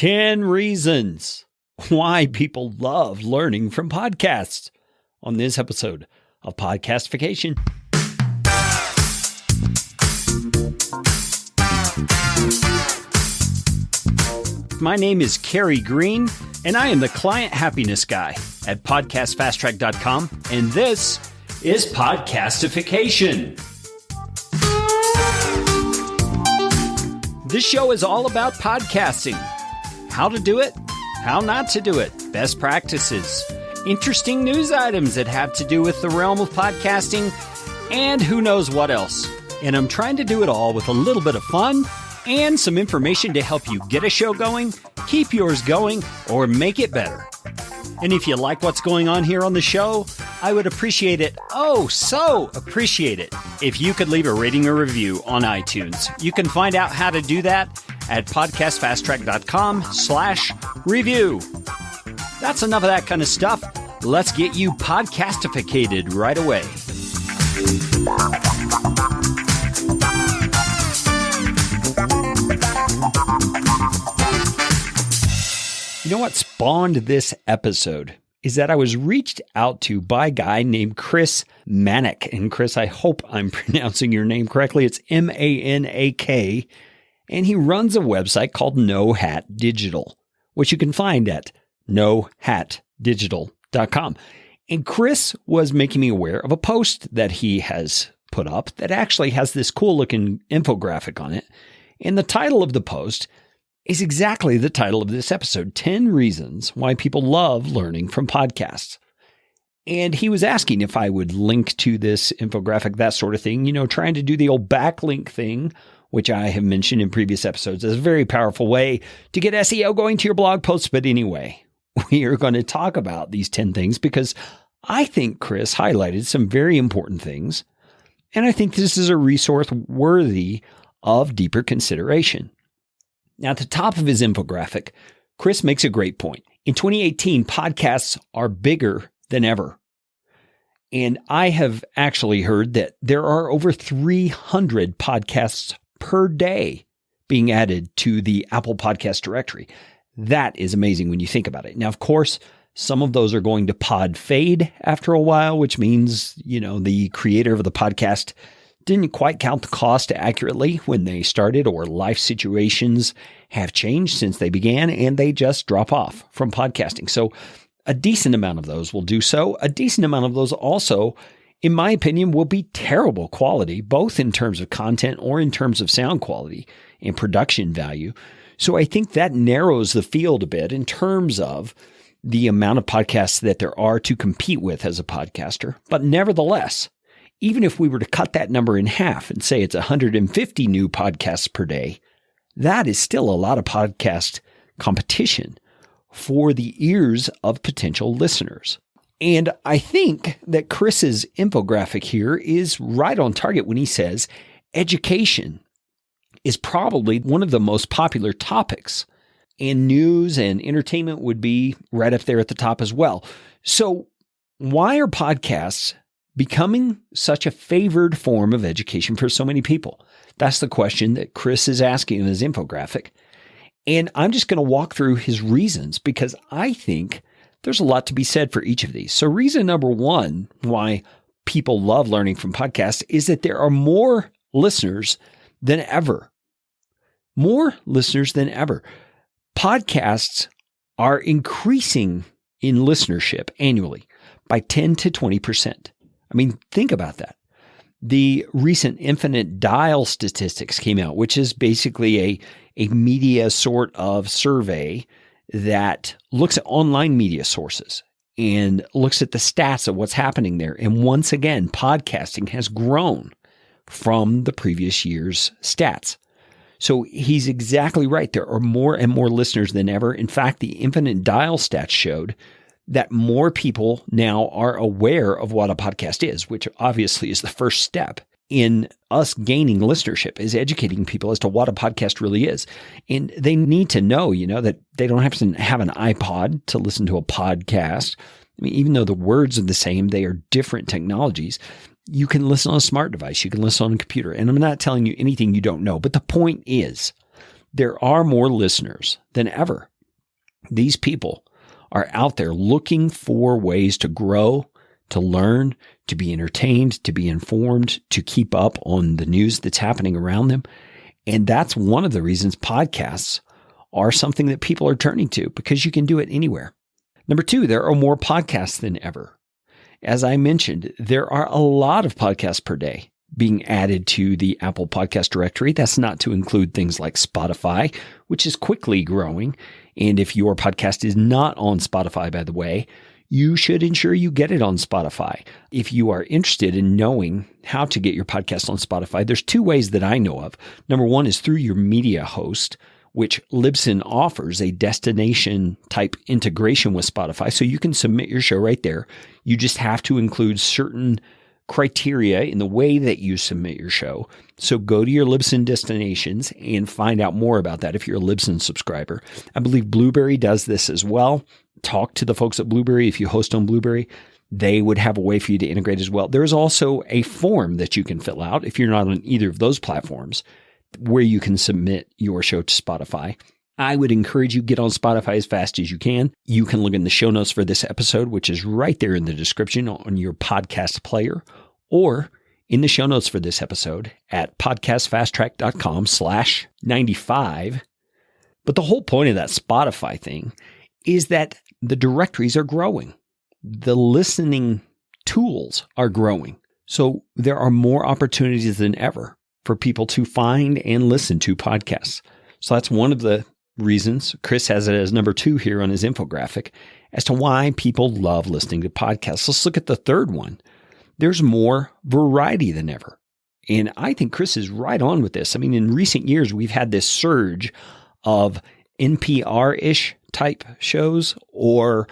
10 reasons why people love learning from podcasts on this episode of Podcastification. My name is Kerry Green, and I am the client happiness guy at podcastfasttrack.com, and this is Podcastification. This show is all about podcasting. How to do it, how not to do it, best practices, interesting news items that have to do with the realm of podcasting, and who knows what else. And I'm trying to do it all with a little bit of fun and some information to help you get a show going, keep yours going, or make it better. And if you like what's going on here on the show, I would appreciate it, oh so appreciate it, if you could leave a rating or review on iTunes. You can find out how to do that at podcastfasttrack.com/review. That's enough of that kind of stuff. Let's get you podcastificated right away. You know what spawned this episode is that I was reached out to by a guy named Chris Manek. And Chris, I hope I'm pronouncing your name correctly. It's M-A-N-A-K. And he runs a website called No Hat Digital, which you can find at nohatdigital.com. And Chris was making me aware of a post that he has put up that actually has this cool looking infographic on it. And the title of the post is exactly the title of this episode, 10 Reasons Why People Love Learning from Podcasts. And he was asking if I would link to this infographic, that sort of thing, trying to do the old backlink thing, which I have mentioned in previous episodes as a very powerful way to get SEO going to your blog posts. But anyway, we are going to talk about these 10 things because I think Chris highlighted some very important things. And I think this is a resource worthy of deeper consideration. Now, at the top of his infographic, Chris makes a great point. In 2018, podcasts are bigger than ever. And I have actually heard that there are over 300 podcasts per day being added to the Apple Podcast directory. That is amazing when you think about it. Now, of course, some of those are going to pod fade after a while, which means, the creator of the podcast didn't quite count the cost accurately when they started, or life situations have changed since they began and they just drop off from podcasting. So a decent amount of those will do so. A decent amount of those also, in my opinion, will be terrible quality, both in terms of content or in terms of sound quality and production value. So I think that narrows the field a bit in terms of the amount of podcasts that there are to compete with as a podcaster. But nevertheless, even if we were to cut that number in half and say it's 150 new podcasts per day, that is still a lot of podcast competition for the ears of potential listeners. And I think that Chris's infographic here is right on target when he says education is probably one of the most popular topics, and news and entertainment would be right up there at the top as well. So why are podcasts becoming such a favored form of education for so many people? That's the question that Chris is asking in his infographic. And I'm just going to walk through his reasons because I think there's a lot to be said for each of these. So reason number one why people love learning from podcasts is that there are more listeners than ever. More listeners than ever. Podcasts are increasing in listenership annually by 10 to 20%. I mean, think about that. The recent Infinite Dial statistics came out, which is basically a media sort of survey that looks at online media sources and looks at the stats of what's happening there. And once again, podcasting has grown from the previous year's stats. So he's exactly right. There are more and more listeners than ever. In fact, the Infinite Dial stats showed that more people now are aware of what a podcast is, which obviously is the first step in us gaining listenership, is educating people as to what a podcast really is. And they need to know, that they don't have to have an iPod to listen to a podcast. I mean, even though the words are the same, they are different technologies. You can listen on a smart device. You can listen on a computer. And I'm not telling you anything you don't know. But the point is There are more listeners than ever. These people are out there looking for ways to grow, to learn, to be entertained, to be informed, to keep up on the news that's happening around them. And that's one of the reasons podcasts are something that people are turning to, because you can do it anywhere. Number 2, there are more podcasts than ever. As I mentioned, there are a lot of podcasts per day being added to the Apple Podcast directory. That's not to include things like Spotify, which is quickly growing. And if your podcast is not on Spotify, by the way, you should ensure you get it on Spotify. If you are interested in knowing how to get your podcast on Spotify, there's 2 ways that I know of. Number 1 is through your media host, which Libsyn offers a destination type integration with Spotify. So you can submit your show right there. You just have to include certain criteria in the way that you submit your show. So go to your Libsyn destinations and find out more about that if you're a Libsyn subscriber. I believe Blueberry does this as well. Talk to the folks at Blueberry. If you host on Blueberry, they would have a way for you to integrate as well. There's also a form that you can fill out if you're not on either of those platforms where you can submit your show to Spotify. I would encourage you get on Spotify as fast as you can. You can look in the show notes for this episode, which is right there in the description on your podcast player, or in the show notes for this episode at podcastfasttrack.com/95. But the whole point of that Spotify thing is that the directories are growing. The listening tools are growing. So there are more opportunities than ever for people to find and listen to podcasts. So that's one of the reasons Chris has it as number 2 here on his infographic as to why people love listening to podcasts. Let's look at the third one. There's more variety than ever. And I think Chris is right on with this. I mean, in recent years, we've had this surge of NPR-ish type shows or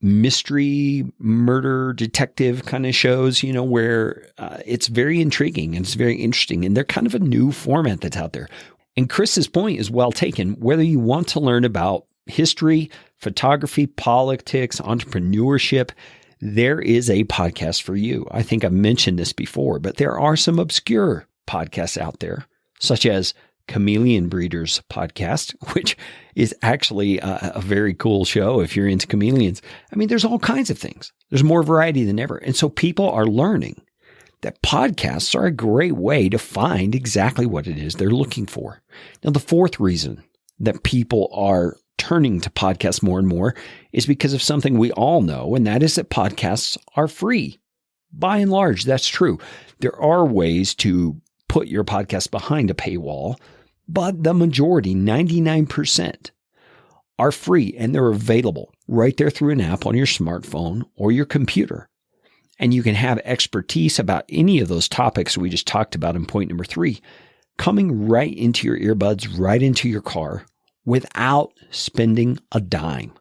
mystery, murder, detective kind of shows, where it's very intriguing and it's very interesting. And they're kind of a new format that's out there. And Chris's point is well taken. Whether you want to learn about history, photography, politics, entrepreneurship, there is a podcast for you. I think I've mentioned this before, but there are some obscure podcasts out there, such as Chameleon Breeders podcast, which is actually a very cool show if you're into chameleons. I mean, there's all kinds of things. There's more variety than ever. And so people are learning that podcasts are a great way to find exactly what it is they're looking for. Now, the fourth reason that people are turning to podcasts more and more is because of something we all know, and that is that podcasts are free. By and large, that's true. There are ways to put your podcast behind a paywall, but the majority, 99%, are free and they're available right there through an app on your smartphone or your computer. And you can have expertise about any of those topics we just talked about in point number 3, coming right into your earbuds, right into your car without spending a dime.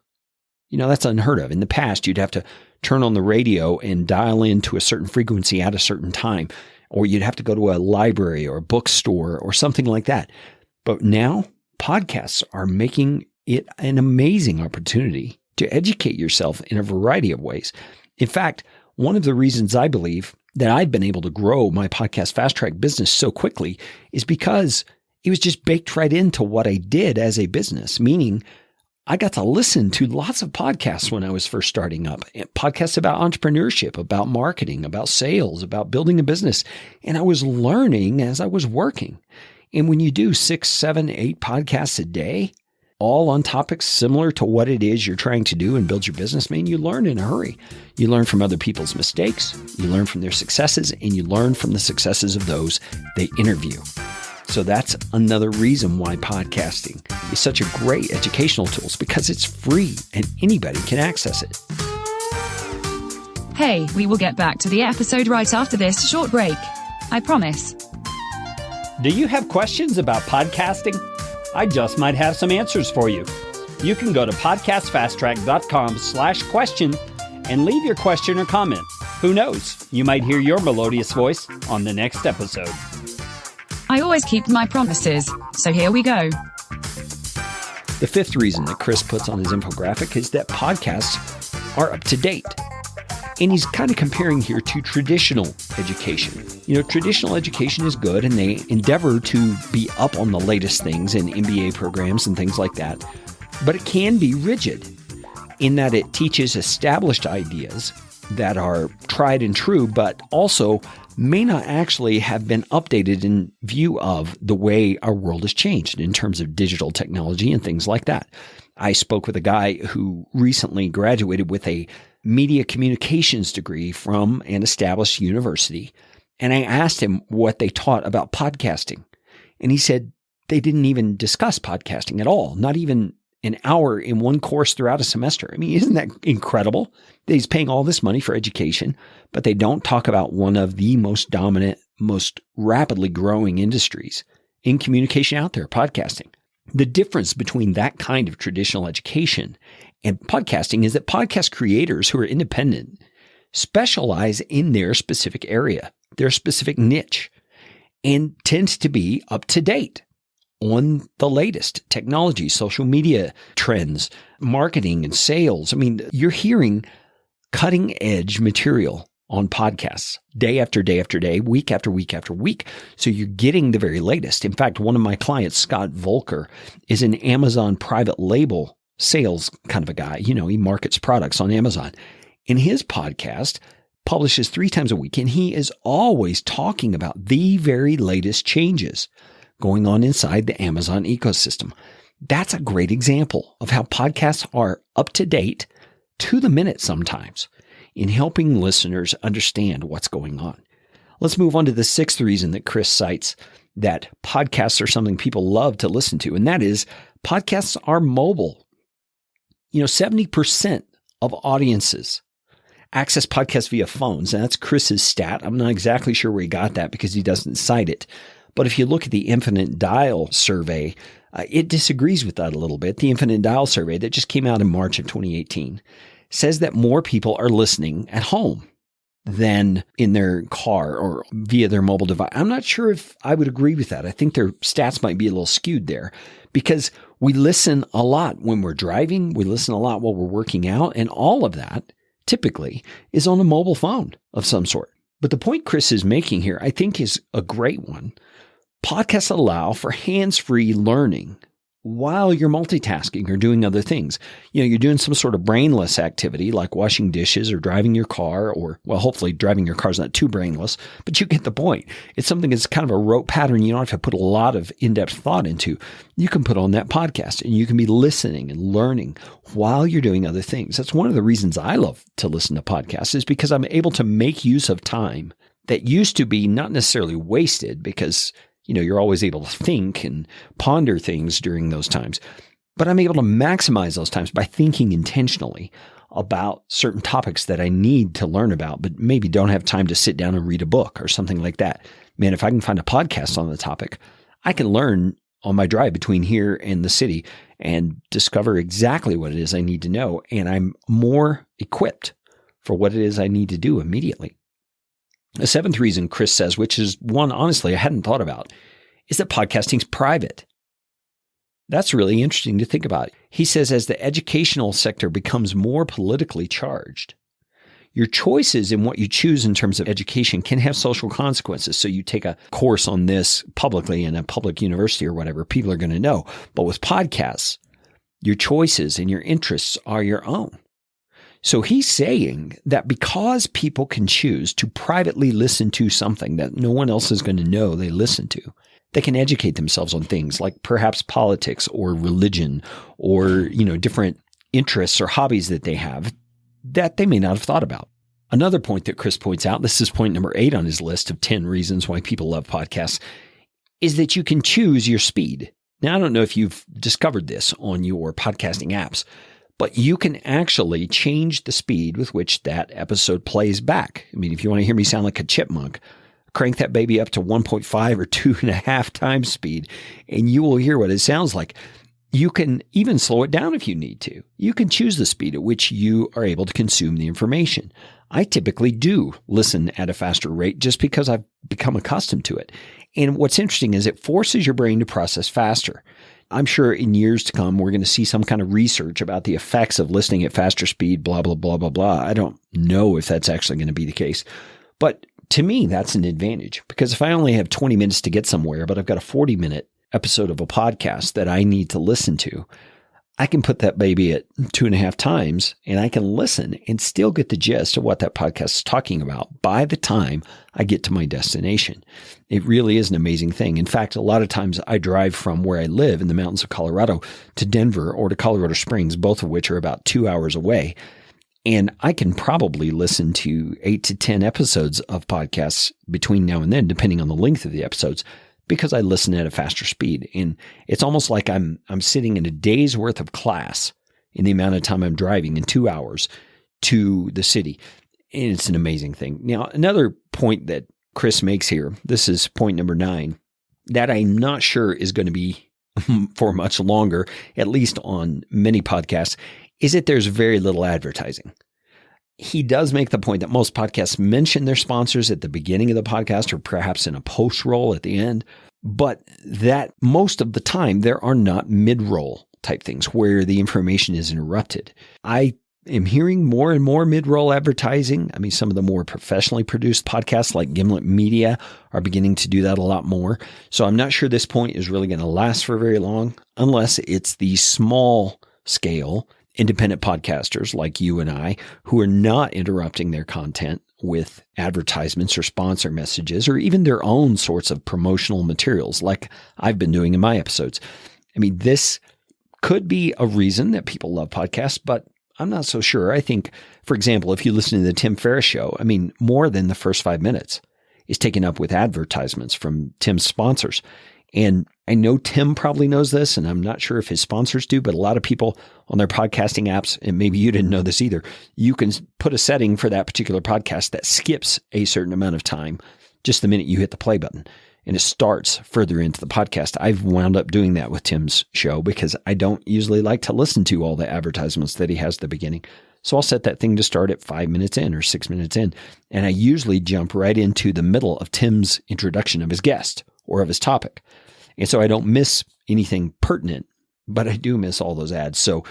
That's unheard of. In the past, you'd have to turn on the radio and dial into a certain frequency at a certain time, or you'd have to go to a library or a bookstore or something like that. But now podcasts are making it an amazing opportunity to educate yourself in a variety of ways. In fact, one of the reasons I believe that I've been able to grow my podcast Fast Track business so quickly is because it was just baked right into what I did as a business, meaning I got to listen to lots of podcasts when I was first starting up, podcasts about entrepreneurship, about marketing, about sales, about building a business. And I was learning as I was working. And when you do 6, 7, 8 podcasts a day, all on topics similar to what it is you're trying to do and build your business, man, you learn in a hurry. You learn from other people's mistakes, you learn from their successes, and you learn from the successes of those they interview. So that's another reason why podcasting is such a great educational tool, because it's free and anybody can access it. Hey, we will get back to the episode right after this short break. I promise. Do you have questions about podcasting? I just might have some answers for you. You can go to podcastfasttrack.com/question and leave your question or comment. Who knows? You might hear your melodious voice on the next episode. I always keep my promises, so here we go. The fifth reason that Chris puts on his infographic is that podcasts are up to date. And he's kind of comparing here to traditional education. Traditional education is good, and they endeavor to be up on the latest things in MBA programs and things like that. But it can be rigid in that it teaches established ideas that are tried and true, but also may not actually have been updated in view of the way our world has changed in terms of digital technology and things like that. I spoke with a guy who recently graduated with a media communications degree from an established university, and I asked him what they taught about podcasting. And he said they didn't even discuss podcasting at all, not even an hour in one course throughout a semester. I mean, isn't that incredible? He's paying all this money for education, but they don't talk about one of the most dominant, most rapidly growing industries in communication out there, podcasting. The difference between that kind of traditional education and podcasting is that podcast creators who are independent specialize in their specific area, their specific niche, and tend to be up to date on the latest technology, social media trends, marketing and sales. I mean, you're hearing cutting edge material on podcasts day after day after day, week after week after week. So you're getting the very latest. In fact, one of my clients, Scott Volker, is an Amazon private label sales kind of a guy. He markets products on Amazon. And his podcast publishes 3 times a week, and he is always talking about the very latest changes going on inside the Amazon ecosystem. That's a great example of how podcasts are up to date, to the minute sometimes, in helping listeners understand what's going on. Let's move on to the 6th reason that Chris cites that podcasts are something people love to listen to, and that is podcasts are mobile. 70% of audiences access podcasts via phones, and that's Chris's stat. I'm not exactly sure where he got that because he doesn't cite it. But if you look at the Infinite Dial survey, it disagrees with that a little bit. The Infinite Dial survey that just came out in March of 2018 says that more people are listening at home than in their car or via their mobile device. I'm not sure if I would agree with that. I think their stats might be a little skewed there because we listen a lot when we're driving. We listen a lot while we're working out, and all of that typically is on a mobile phone of some sort. But the point Chris is making here, I think, is a great one. Podcasts allow for hands-free learning while you're multitasking or doing other things. You're doing some sort of brainless activity like washing dishes or driving your car, or, well, hopefully driving your car is not too brainless, but you get the point. It's something that's kind of a rote pattern you don't have to put a lot of in-depth thought into. You can put on that podcast and you can be listening and learning while you're doing other things. That's one of the reasons I love to listen to podcasts, is because I'm able to make use of time that used to be not necessarily wasted because you're always able to think and ponder things during those times. But I'm able to maximize those times by thinking intentionally about certain topics that I need to learn about, but maybe don't have time to sit down and read a book or something like that. Man, if I can find a podcast on the topic, I can learn on my drive between here and the city and discover exactly what it is I need to know. And I'm more equipped for what it is I need to do immediately. The 7th reason Chris says, which is one, honestly, I hadn't thought about, is that podcasting's private. That's really interesting to think about. He says, as the educational sector becomes more politically charged, your choices in what you choose in terms of education can have social consequences. So you take a course on this publicly in a public university or whatever, people are going to know. But with podcasts, your choices and your interests are your own. So he's saying that because people can choose to privately listen to something that no one else is going to know they listen to, they can educate themselves on things like perhaps politics or religion or, different interests or hobbies that they have that they may not have thought about. Another point that Chris points out, this is point number 8 on his list of 10 reasons why people love podcasts, is that you can choose your speed. Now, I don't know if you've discovered this on your podcasting apps, but you can actually change the speed with which that episode plays back. I mean, if you want to hear me sound like a chipmunk, crank that baby up to 1.5 or 2.5 times speed, and you will hear what it sounds like. You can even slow it down if you need to. You can choose the speed at which you are able to consume the information. I typically do listen at a faster rate just because I've become accustomed to it. And what's interesting is it forces your brain to process faster. I'm sure in years to come, we're going to see some kind of research about the effects of listening at faster speed, blah, blah, blah, blah, blah. I don't know if that's actually going to be the case. But to me, that's an advantage, because if I only have 20 minutes to get somewhere, but I've got a 40-minute episode of a podcast that I need to listen to, I can put that baby at 2.5 times and I can listen and still get the gist of what that podcast is talking about by the time I get to my destination. It really is an amazing thing. In fact, a lot of times I drive from where I live in the mountains of Colorado to Denver or to Colorado Springs, both of which are about 2 hours away. And I can probably listen to 8 to 10 episodes of podcasts between now and then, depending on the length of the episodes, because I listen at a faster speed. And it's almost like I'm sitting in a day's worth of class in the amount of time I'm driving in 2 hours to the city. And it's an amazing thing. Now, another point that Chris makes here, this is point number 9, that I'm not sure is going to be for much longer, at least on many podcasts, is that there's very little advertising. He does make the point that most podcasts mention their sponsors at the beginning of the podcast or perhaps in a post roll at the end, but that most of the time there are not mid-roll type things where the information is interrupted. I am hearing more and more mid-roll advertising. I mean, some of the more professionally produced podcasts like Gimlet Media are beginning to do that a lot more. So I'm not sure this point is really going to last for very long, unless it's the small scale independent podcasters like you and I who are not interrupting their content with advertisements or sponsor messages or even their own sorts of promotional materials like I've been doing in my episodes. I mean, this could be a reason that people love podcasts, but I'm not so sure. I think, for example, if you listen to the Tim Ferriss show, I mean, more than the first 5 minutes is taken up with advertisements from Tim's sponsors. And I know Tim probably knows this, and I'm not sure if his sponsors do, but a lot of people on their podcasting apps, and maybe you didn't know this either, you can put a setting for that particular podcast that skips a certain amount of time just the minute you hit the play button, and it starts further into the podcast. I've wound up doing that with Tim's show because I don't usually like to listen to all the advertisements that he has at the beginning. So I'll set that thing to start at 5 minutes in or 6 minutes in, and I usually jump right into the middle of Tim's introduction of his guest or of his topic. And so I don't miss anything pertinent, but I do miss all those ads. So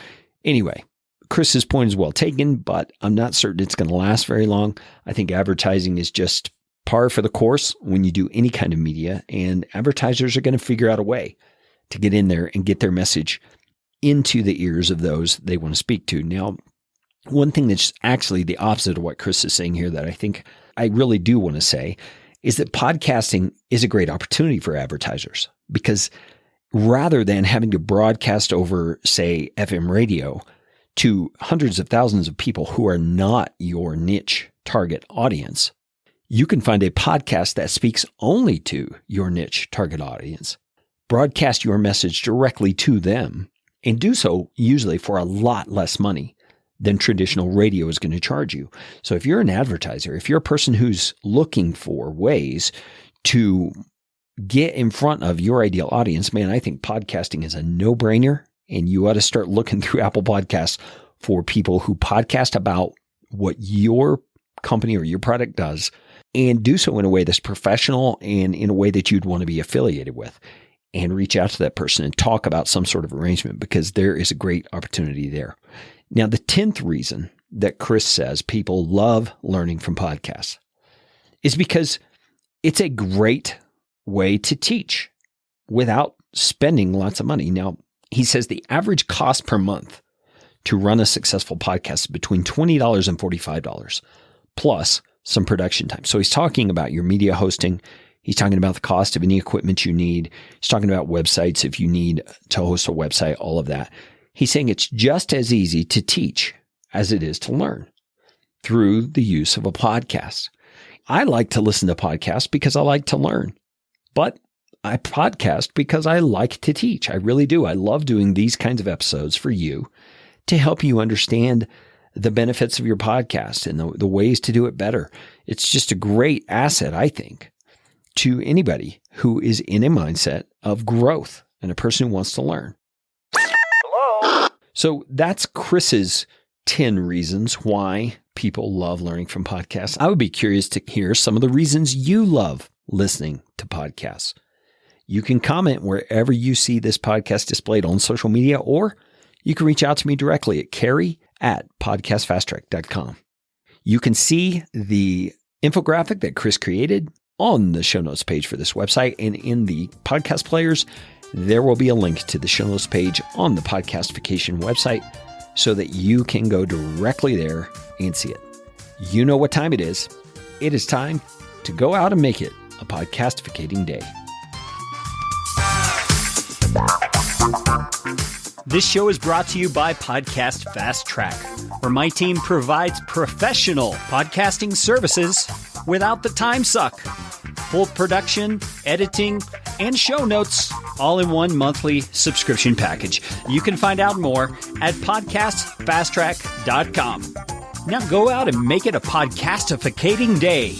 anyway, Chris's point is well taken, but I'm not certain it's going to last very long. I think advertising is just par for the course when you do any kind of media, and advertisers are going to figure out a way to get in there and get their message into the ears of those they want to speak to. Now, one thing that's actually the opposite of what Chris is saying here that I think I really do want to say is that podcasting is a great opportunity for advertisers, because rather than having to broadcast over, say, FM radio to hundreds of thousands of people who are not your niche target audience, you can find a podcast that speaks only to your niche target audience, broadcast your message directly to them, and do so usually for a lot less money than traditional radio is going to charge you. So if you're an advertiser, if you're a person who's looking for ways to get in front of your ideal audience, man, I think podcasting is a no-brainer, and you ought to start looking through Apple Podcasts for people who podcast about what your company or your product does, and do so in a way that's professional and in a way that you'd want to be affiliated with, and reach out to that person and talk about some sort of arrangement, because there is a great opportunity there. Now, the 10th reason that Chris says people love learning from podcasts is because it's a great way to teach without spending lots of money. Now, he says the average cost per month to run a successful podcast is between $20 and $45 plus some production time. So he's talking about your media hosting. He's talking about the cost of any equipment you need. He's talking about websites if you need to host a website, all of that. He's saying it's just as easy to teach as it is to learn through the use of a podcast. I like to listen to podcasts because I like to learn, but I podcast because I like to teach. I really do. I love doing these kinds of episodes for you to help you understand the benefits of your podcast and the ways to do it better. It's just a great asset, I think, to anybody who is in a mindset of growth and a person who wants to learn. So that's Chris's 10 reasons why people love learning from podcasts. I would be curious to hear some of the reasons you love listening to podcasts. You can comment wherever you see this podcast displayed on social media, or you can reach out to me directly at carrie@podcastfasttrack.com. You can see the infographic that Chris created on the show notes page for this website, and in the podcast players, there will be a link to the show notes page on the Podcastification website so that you can go directly there and see it. You know what time it is. It is time to go out and make it a podcastificating day. This show is brought to you by Podcast Fast Track, where my team provides professional podcasting services without the time suck. Full production, editing, and show notes all in one monthly subscription package. You can find out more at podcastfasttrack.com. Now go out and make it a podcastificating day.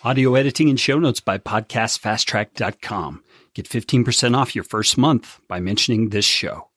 Audio editing and show notes by podcastfasttrack.com. Get 15% off your first month by mentioning this show.